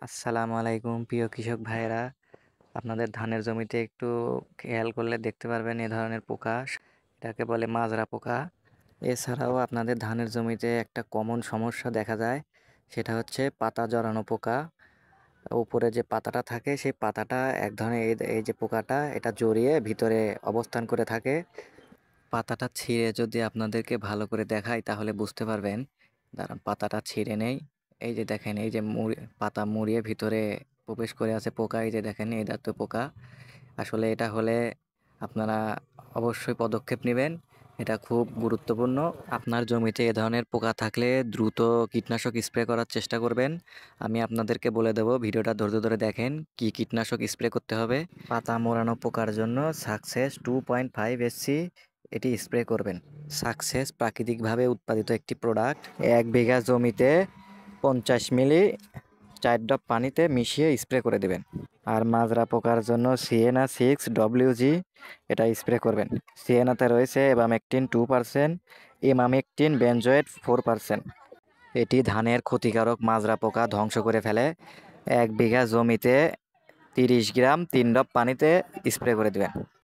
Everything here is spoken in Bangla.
আসসালামু আলাইকুম প্রিয় কৃষক ভাইয়েরা। আপনাদের ধানের জমিতে একটু খেয়াল করলে দেখতে পারবেন এ ধরনের পোকা, এটাকে বলে মাজরা পোকা। এছাড়াও আপনাদের ধানের জমিতে একটা কমন সমস্যা দেখা যায়, সেটা হচ্ছে পাতা জড়ানো পোকা। উপরে যে পাতাটা থাকে সেই পাতাটা এক ধরনের এই যে পোকাটা এটা জড়িয়ে ভিতরে অবস্থান করে থাকে। পাতাটা ছিঁড়ে যদি আপনাদেরকে ভালো করে দেখাই তাহলে বুঝতে পারবেন। দাঁড়ান, পাতাটা ছিঁড়ে নেই। এই যে দেখেন, এই যে পাতা মুড়িয়ে ভিতরে প্রবেশ করে আছে পোকা। এই যে দেখেন, এই তো পোকা। আসলে এটা হলে আপনারা অবশ্যই পদক্ষেপ নেবেন, এটা খুব গুরুত্বপূর্ণ। আপনার জমিতে এ ধরনের পোকা থাকলে দ্রুত কীটনাশক স্প্রে করার চেষ্টা করবেন। আমি আপনাদেরকে বলে দেবো, ভিডিওটা ধৈর্য ধরে দেখেন কি কীটনাশক স্প্রে করতে হবে। পাতা মোড়ানো পোকার জন্য সাকসেস 2.5 SC এটি স্প্রে করবেন। সাকসেস প্রাকৃতিকভাবে উৎপাদিত একটি প্রোডাক্ট। 1 বিঘা জমিতে 50 মিলি 4 ড্রপ পানিতে মিশিয়ে স্প্রে করে দেবেন। আর মাজরা পোকার জন্য সিয়েনা 6 WG এটা স্প্রে করবেন। সিয়েনাতে রয়েছে এবামেকটিন 2%, ইমামেকটিন বেনজয়েড 4%। এটি ধানের ক্ষতিকারক মাজরা পোকা ধ্বংস করে ফেলে। 1 বিঘা জমিতে 30 গ্রাম 3 ড্রপ পানিতে স্প্রে করে দেবেন।